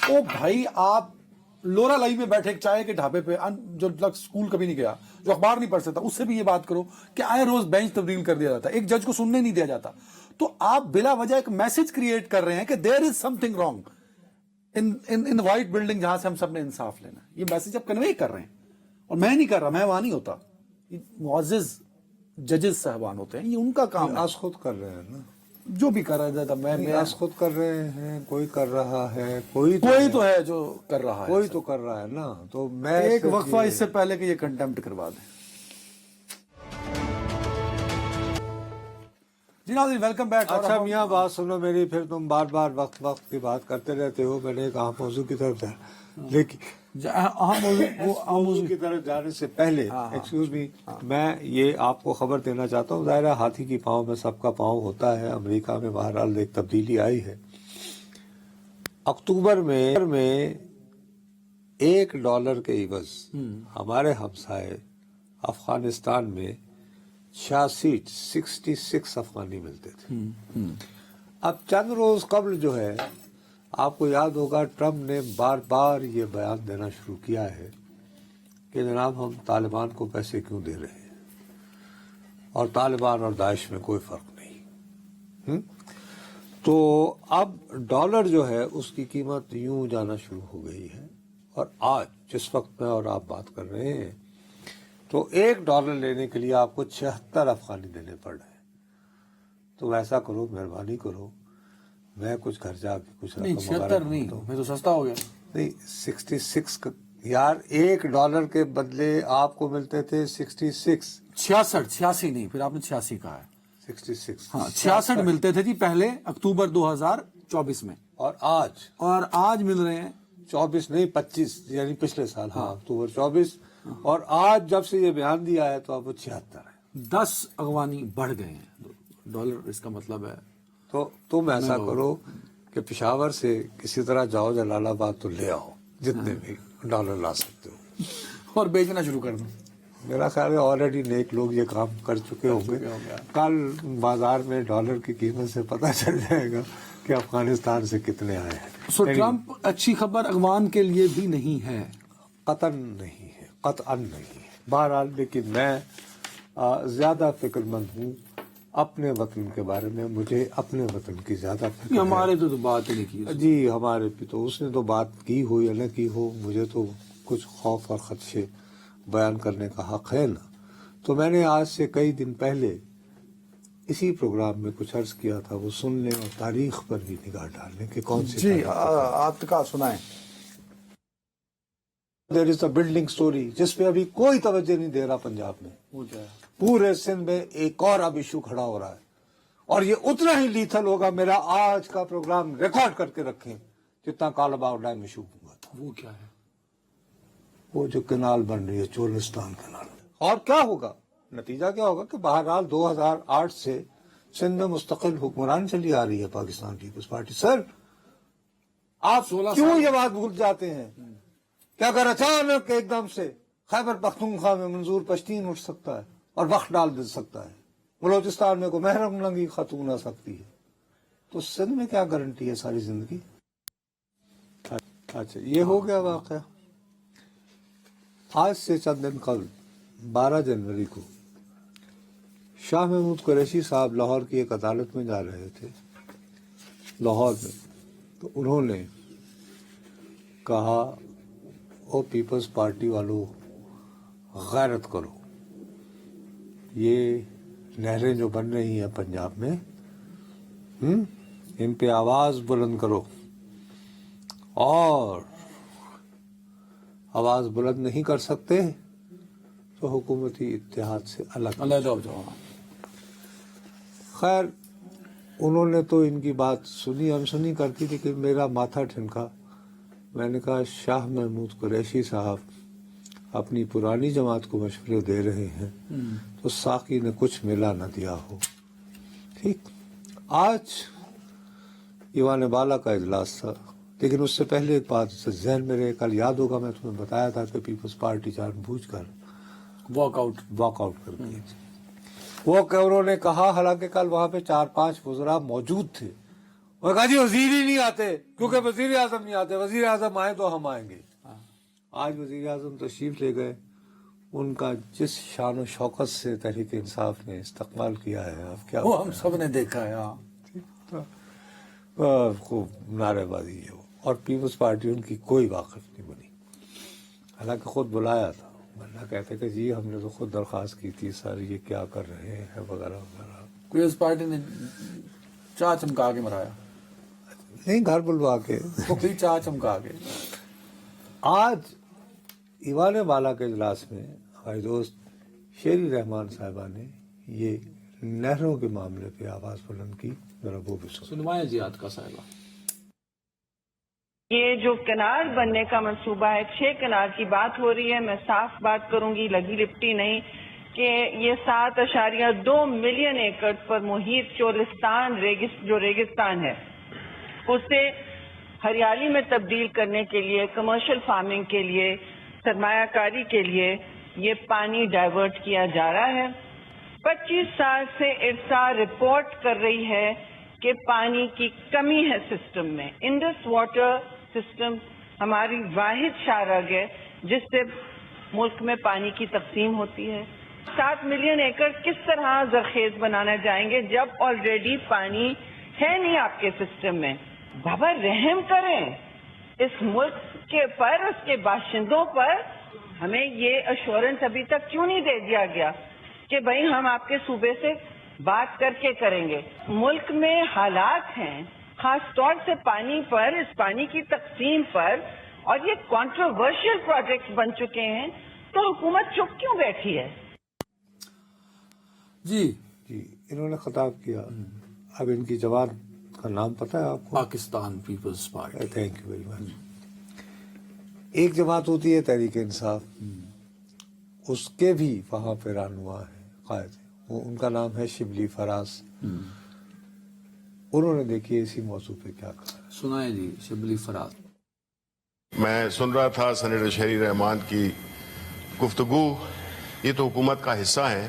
او بھائی، آپ لورا لائی میں بیٹھے ایک چائے کے ڈھابے پہ، جو اسکول کبھی نہیں گیا، جو اخبار نہیں پڑھ سکتا، اس سے بھی یہ بات کرو کہ آئے روز بینچ تبدیل کر دیا جاتا ہے، ایک جج کو سننے نہیں دیا جاتا. تو آپ بلا وجہ ایک میسج کریٹ کر رہے ہیں کہ there is something wrong in white building جہاں سے ہم سب نے انصاف لینا. یہ میسج آپ کنوے کر رہے ہیں، اور میں نہیں کر رہا، میں وہاں نہیں ہوتا. معزز ججز صاحبان ہوتے ہیں، یہ ان کا کام ہے. آج خود کر رہے ہیں نا، جو بھی کر رہا تھا میں آج خود کر رہے ہیں، کوئی کر رہا ہے، کوئی تو ہے جو کر رہا ہے. کوئی تو کر رہا ہے نا. تو میں ایک وقفہ اس سے پہلے کہ یہ کنٹمپٹ کروا دیں. جی ناظرین، ویلکم بیک. اچھا میاں، بات سنو میری، پھر تم بار بار وقت کی بات کرتے رہتے ہو. میں نے ایک اہم موضوع کی طرف جانا، لیکن موضوع کی طرف جانے سے پہلے ایکسکیوز می، میں یہ آپ کو خبر دینا چاہتا ہوں. ظاہر ہے ہاتھی کی پاؤں میں سب کا پاؤں ہوتا ہے. امریکہ میں بہرحال ایک تبدیلی آئی ہے. اکتوبر میں $1 کے عوض ہمارے ہمسائے افغانستان میں 66 افغانی ملتے تھے. اب چند روز قبل جو ہے، آپ کو یاد ہوگا، ٹرمپ نے بار بار یہ بیان دینا شروع کیا ہے کہ جناب ہم طالبان کو پیسے کیوں دے رہے ہیں، اور طالبان اور داعش میں کوئی فرق نہیں. تو اب ڈالر جو ہے اس کی قیمت یوں جانا شروع ہو گئی ہے. اور آج جس وقت میں اور آپ بات کر رہے ہیں تو $1 لینے کے لیے آپ کو 76 افغانی دینے پڑ رہے ہیں. تو ایسا کرو، مہربانی کرو، میں کچھ گھر جا کے کچھ نہیں، 76 نہیں، میں تو سستا ہو گیا. نہیں، 66 یار، $1 کے بدلے آپ کو ملتے تھے 66. 86 نہیں، پھر آپ نے 86 کہا ہے. 66 ہاں، 66 ملتے تھے جی پہلے اکتوبر 2024 میں، اور آج مل رہے ہیں 24 نہیں 25، یعنی پچھلے سال. ہاں، اکتوبر 24. اور آج جب سے یہ بیان دیا ہے تو اب وہ 76 ہے. 10 افغانی بڑھ گئے ہیں ڈالر. اس کا مطلب ہے تو تم ایسا کرو کہ پشاور سے کسی طرح جاؤ جلال آباد تو لے آؤ جتنے بھی ڈالر لا سکتے ہو، اور بیچنا شروع کر دوں. میرا خیال ہے آلریڈی نیک لوگ یہ کام کر چکے ہوں گے. کل بازار میں ڈالر کی قیمت سے پتہ چل جائے گا کہ افغانستان سے کتنے آئے ہیں. سو ٹرمپ اچھی خبر افغان کے لیے بھی نہیں ہے. قطعاً نہیں ہے، قطعاً نہیں ہے. بہرحال لیکن میں زیادہ فکر مند ہوں اپنے وطن کے بارے میں. مجھے اپنے وطن کی زیادہ فکر ہے. ہمارے تو بات ہی نہیں کی. جی ہمارے بھی تو، اس نے تو بات کی ہو یا نہ کی ہو، مجھے تو کچھ خوف اور خدشے بیان کرنے کا حق ہے نا. تو میں نے آج سے کئی دن پہلے اسی پروگرام میں کچھ عرض کیا تھا، وہ سن لیں اور تاریخ پر بھی نگاہ ڈال لیں کہ کون سی. جی آپ کا سنائیں. دیر از اے بلڈنگ سٹوری جس پہ ابھی کوئی توجہ نہیں دے رہا پنجاب میں. پورے سندھ میں ایک اور اب ایشو کھڑا ہو رہا ہے، اور یہ اتنا ہی لیتھل ہوگا. میرا آج کا پروگرام ریکارڈ کر کے رکھیں جتنا کالاباغ ڈیم ایشو ہوا تھا. وہ کیا ہے؟ وہ جو کنال بن رہی ہے، چولستان کنال. اور کیا ہوگا، نتیجہ کیا ہوگا کہ بہرحال 2008 سے سندھ میں مستقل حکمران چلی آ رہی ہے پاکستان پیپلز پارٹی. سر آپ کیوں یہ بات بھول جاتے ہیں کہ اگر اچانک ایک دم سے خیبر پختونخوا میں منظور پشتین اٹھ سکتا ہے اور وقت ڈال دے سکتا ہے، بلوچستان میں کوئی محرم لنگی خاتون آ سکتی ہے، تو سندھ میں کیا گارنٹی ہے ساری زندگی. اچھا یہ ہو گیا واقعہ. آج سے چند دن قبل 12 جنوری کو شاہ محمود قریشی صاحب لاہور کی ایک عدالت میں جا رہے تھے، لاہور میں. تو انہوں نے کہا، او پیپلز پارٹی والوں غیرت کرو، یہ نہریں جو بن رہی ہیں پنجاب میں ان پہ آواز بلند کرو. اور آواز بلند نہیں کر سکتے تو حکومتی اتحاد سے الگ. خیر انہوں نے تو ان کی بات سنی انسنی کرتی تھی کہ میرا ماتھا ٹھنکا. میں نے کہا شاہ محمود قریشی صاحب اپنی پرانی جماعت کو مشورے دے رہے ہیں تو ساقی نے کچھ ملا نہ دیا ہو. ٹھیک. آج ایوان بالا کا اجلاس تھا لیکن اس سے پہلے ایک بات ذہن میں رہے. کل یاد ہوگا میں تمہیں بتایا تھا کہ پیپلز پارٹی جان بوجھ کر واک آؤٹ کر دی. وہ کہ انہوں نے کہا حالانکہ کل وہاں پہ 4-5 وزراء موجود تھے. انہوں نے کہا جی وزیر ہی نہیں آتے کیونکہ وزیر اعظم نہیں آتے, وزیر اعظم آئے تو ہم آئیں گے. آج وزیر اعظم تشریف لے گئے. ان کا جس شان و شوکت سے تحریک انصاف نے استقبال کیا ہے اب کیا وہ ہم سب نے دیکھا ہے. خوب نعرے بازی ہے وہ. اور پیپلز پارٹی ان کی کوئی واقف نہیں بنی, حالانکہ خود بلایا تھا. ورنہ کہتے کہ جی ہم نے تو خود درخواست کی تھی سر یہ کیا کر رہے ہیں وغیرہ وغیرہ. پیپلز پارٹی نے چاہ چمکا کے مرایا, نہیں گھر بلوا کے. چاہ چمکا کے. آج ایوان بالا کے اجلاس میں ہماری دوست شیری رحمان صاحبہ نے یہ نہروں کے معاملے پہ آواز بلند کی. ذرا وہ بھی سنوائیں جی آج کا صاحبہ. یہ جو کنار بننے کا منصوبہ ہے 6 کنار کی بات ہو رہی ہے. میں صاف بات کروں گی, لگی لپٹی نہیں, کہ یہ 7.2 ملین ایکڑ پر محیط چولستان جو ریگستان ہے اسے ہریالی میں تبدیل کرنے کے لیے, کمرشل فارمنگ کے لیے, سرمایہ کاری کے لیے یہ پانی ڈائیورٹ کیا جا رہا ہے. 25 سال سے ارسا رپورٹ کر رہی ہے کہ پانی کی کمی ہے سسٹم میں. انڈس واٹر سسٹم ہماری واحد شارگ ہے جس سے ملک میں پانی کی تقسیم ہوتی ہے. 7 ملین ایکڑ کس طرح زرخیز بنانا جائیں گے جب آلریڈی پانی ہے نہیں آپ کے سسٹم میں. بابا رحم کریں اس ملک کے پر, اس کے باشندوں پر. ہمیں یہ ایشورنس ابھی تک کیوں نہیں دے دیا گیا کہ بھائی ہم آپ کے صوبے سے بات کر کے کریں گے. ملک میں حالات ہیں خاص طور سے پانی پر, اس پانی کی تقسیم پر, اور یہ کنٹروورشل پروجیکٹس بن چکے ہیں تو حکومت چپ کیوں بیٹھی ہے؟ جی انہوں نے خطاب کیا. اب ان کی جماعت کا نام پتہ ہے آپ کو؟ Pakistan Peoples Party. Thank you very much. ایک جماعت ہوتی ہے تحریک انصاف, اس کے بھی وہاں پہ رہنما ہے, قائد ہے, وہ ان کا نام ہے شبلی فراز. انہوں نے دیکھیے اسی موضوع پہ کیا کہا. سنائیں جی شبلی فراز. میں سن رہا تھا سینیٹر شہری رحمان کی گفتگو. یہ تو حکومت کا حصہ ہیں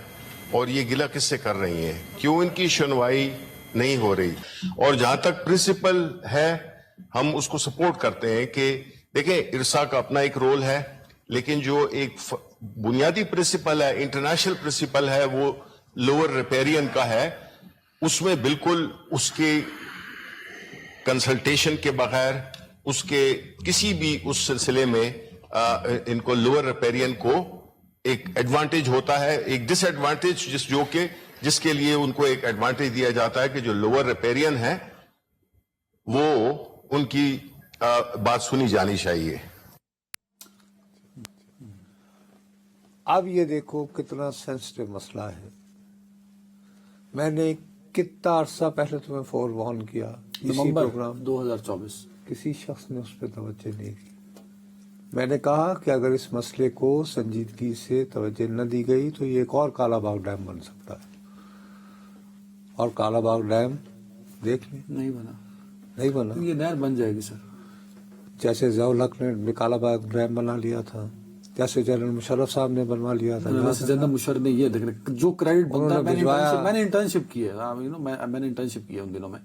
اور یہ گلہ کس سے کر رہی ہیں, کیوں ان کی سنوائی نہیں ہو رہی. اور جہاں تک پرنسپل ہے ہم اس کو سپورٹ کرتے ہیں کہ دیکھیں ارسا کا اپنا ایک رول ہے, لیکن جو ایک بنیادی پرنسپل ہے, انٹرنیشنل پرنسپل ہے, وہ لوور ریپیرین کا ہے. اس میں بالکل اس کے کنسلٹیشن کے بغیر, اس کے کسی بھی اس سلسلے میں ان کو لوور ریپیرین کو ایک ایڈوانٹیج ہوتا ہے, ایک ڈس ایڈوانٹیج جس کے لیے ان کو ایک ایڈوانٹیج دیا جاتا ہے کہ جو لوور ریپیرین ہے وہ ان کی بات سنی جانی چاہیے. اب یہ دیکھو کتنا سینسٹیو مسئلہ ہے. میں نے کتنا عرصہ پہلے تمہیں فور وارن کیا, نومبر پروگرام 2024, کسی شخص نے اس پہ توجہ نہیں کی. میں نے کہا کہ اگر اس مسئلے کو سنجیدگی سے توجہ نہ دی گئی تو یہ ایک اور کالا باغ ڈیم بن سکتا ہے. اور کالا باغ ڈیم دیکھ لیں, نہیں بنا. یہ نہر بن جائے گی سر, جیسے ضیاء الحق نے کالا باغ ڈیم بنا لیا تھا, جیسے جنرل مشرف صاحب نے بنوا لیا تھا. ویسے جنرل مشرف نے یہ دیکھنا جو کریڈٹ بنتا ہے, میں نے انٹرنشپ کی ہے, میں نے انٹرنشپ کی ہے ان دنوں میں.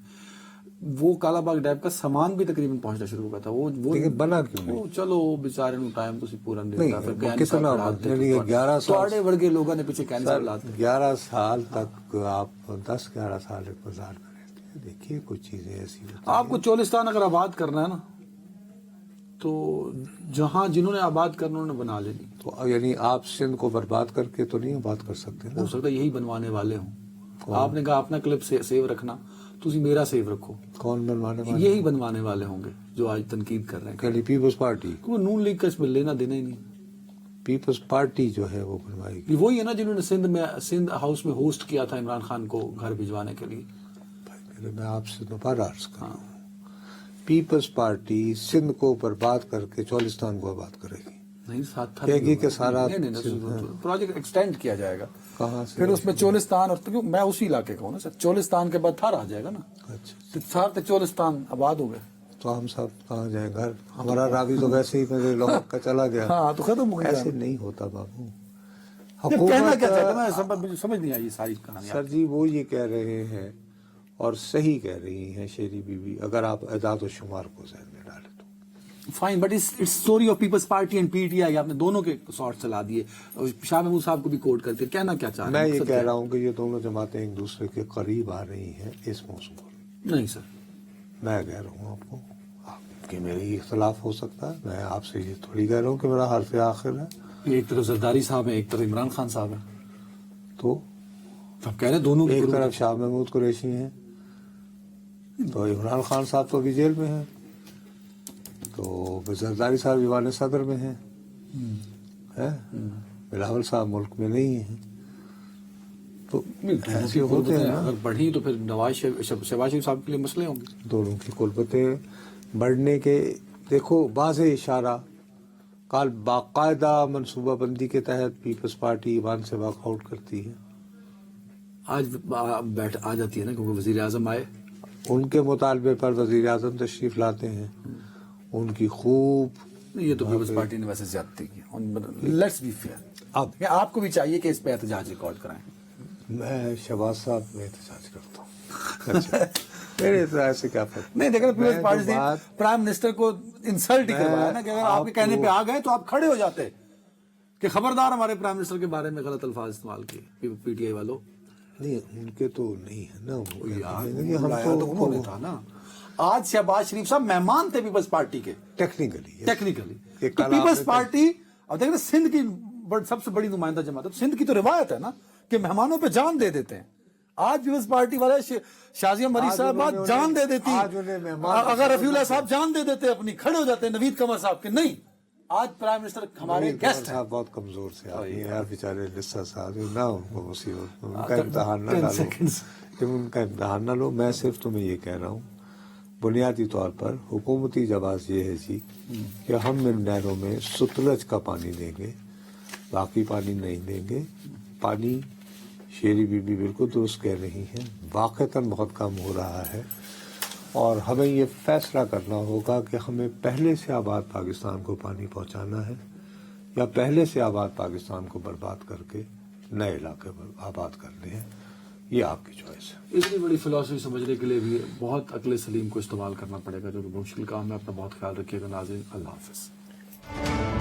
وہ کالا باغ ڈیم کا سامان بھی تقریباً پہنچنا شروع ہوا تھا. وہ بنا کیوں نہیں؟ چلو بیچارے نو ٹائم تو پورا نہیں کتنا 11 سال ورگے لوگوں نے پیچھے کینسر لاتے 11 سال تک آپ 10-11 سال انتظار میں رہتے ہیں. دیکھیے کچھ چیزیں ایسی ہوتی ہیں. آپ کو چولستان اگر آباد کرنا ہے نا تو جہاں جنہوں نے آباد کرنا انہوں نے بنا لینی. تو یعنی آپ سندھ کو برباد کر کے تو نہیں آباد کر سکتے نا. ہو سکتا ہے یہی بنوانے والے ہوں. آپ نے کہا اپنا کلپ سیو رکھنا, تسی میرا سیو رکھو. کون بنوانے والے؟ یہی بنوانے والے ہوں گے جو آج تنقید کر رہے ہیں. پیپلز پارٹی وہ نون لیگ کا اس میں لینا دینا ہی نہیں. پیپلز پارٹی جو ہے وہ بنوائی گئی. یہ وہی ہے نا جنہوں نے سندھ ہاؤس میں ہوسٹ کیا تھا عمران خان کو گھر بھجوانے کے لیے. میں آپ سے دوبارہ عرض کر رہا ہوں, پیپلز پارٹی سندھ کو برباد کر کے چولستان کو آباد کرے گی. نہیں ساتھ تھا کہے گی کہ سارا پروجیکٹ ایکسٹینڈ کیا جائے گا. کہاں سے پھر اس میں چولستان اور کیوں میں اسی علاقے کا ہوں نا سر, چولستان کے بعد تھار آ جائے گا نا. اچھا سارے چولستان آباد ہو گئے. تو ہم سب کہاں جائیں گھر؟ ہمارا راوی تو ویسے ہی میرے لوگ کا چلا گیا. ہاں تو ختم ہو گیا. ایسے نہیں ہوتا بابو. کہنا کیا چاہتا ہے میں سمجھ نہیں آئی ساری کہانی. سر جی وہ یہ کہہ رہے ہیں اور صحیح کہہ رہی ہیں شیری بی بی, اگر آپ اعداد و شمار کو ذہن میں ڈالیں تو. Fine but it's story of Peoples Party and P T I. آپ نے دونوں کے شارٹ چلا دیے. شاہ محمود صاحب کو بھی کوٹ کر کے کہنا کیا چاہ رہے ہیں؟ میں یہ کہہ رہا ہوں کہ یہ دونوں جماعتیں ایک دوسرے کے قریب آ رہی ہیں اس موضوع پر. نہیں سر, میں کہہ رہا ہوں آپ کو کہ میری اختلاف ہو سکتا ہے, میں آپ سے یہ تھوڑی کہہ رہا ہوں کہ میرا حرف آخر ہے. ایک طرف زرداری صاحب ہیں, ایک طرف عمران خان صاحب ہیں, تو آپ کہہ رہے ہیں دونوں ایک طرف شاہ محمود قریشی ہیں, تو عمران خان صاحب تو ابھی جیل میں ہیں, تو زرداری صاحب ایوان صدر میں ہیں, بلاول صاحب ملک میں نہیں ہیں. تو ایسے ہوتے ہیں. اگر بڑھی تو پھر شہباز شریف صاحب کے لیے مسئلے ہوں گے. دونوں کی قربتیں بڑھنے کے دیکھو واضح اشارہ کال باقاعدہ منصوبہ بندی کے تحت پیپلز پارٹی ایوان سے واک آؤٹ کرتی ہے. آج آ جاتی ہے نا کیونکہ وزیر اعظم آئے. ان کے مطالبے پر وزیر اعظم تشریف لاتے ہیں, ان کی خوب. یہ تو پیپلز پارٹی نے ویسے زیادتی کی. Let's be fair. اب آپ کو بھی چاہیے کہ اس پہ احتجاج ریکارڈ کرائیں. میں شہباز صاحب میں احتجاج کرتا ہوں. اچھا میرے اعتراض سے کیا فرق؟ نہیں دیکھیں پیپلز پارٹی نے پرائم منسٹر کو انسلٹ ہی کروایا نا کہ اگر آپ کے کہنے پہ آ گئے تو آپ کھڑے ہو جاتے کہ خبردار ہمارے پرائم منسٹر کے بارے میں غلط الفاظ استعمال کیے پی ٹی آئی والوں. نہیں ان کے تو نہیں ہے نا, انہوں نے تھا نا. آج شہباز شریف صاحب مہمان تھے پیپلز پارٹی کے ٹیکنیکلی. پیپلز پارٹی اب دیکھ رہے سندھ کی سب سے بڑی نمائندہ جماعت ہے. سندھ کی تو روایت ہے نا کہ مہمانوں پہ جان دے دیتے ہیں. آج پیپلز پارٹی والے شازیہ مریض صاحب جان دے دیتی, اگر رفیع اللہ صاحب جان دے دیتے اپنی کھڑے ہو جاتے. نوید قمر صاحب کے نہیں, آج پرائم منسٹر ہمارے گیسٹ ہیں. بہت کمزور سے آپ بیچارے لسا صاحب نہ ان کو مصیبت, ان کا امتحان نہ ڈالو, ان کا امتحان نہ لو. میں صرف تمہیں یہ کہہ رہا ہوں بنیادی طور پر حکومتی جواز یہ ہے جی کہ ہم ان نہروں میں ستلج کا پانی دیں گے, باقی پانی نہیں دیں گے. پانی شیری بی بی بالکل درست کہہ رہی ہیں, واقعتاً بہت کم ہو رہا ہے, اور ہمیں یہ فیصلہ کرنا ہوگا کہ ہمیں پہلے سے آباد پاکستان کو پانی پہنچانا ہے یا پہلے سے آباد پاکستان کو برباد کر کے نئے علاقے آباد کرنے ہیں. یہ آپ کی چوائس ہے. اتنی بڑی فلاسفی سمجھنے کے لیے بھی بہت عقل سلیم کو استعمال کرنا پڑے گا, جو کہ مشکل کام ہے. اپنا بہت خیال رکھیے گا ناظرین. اللہ حافظ.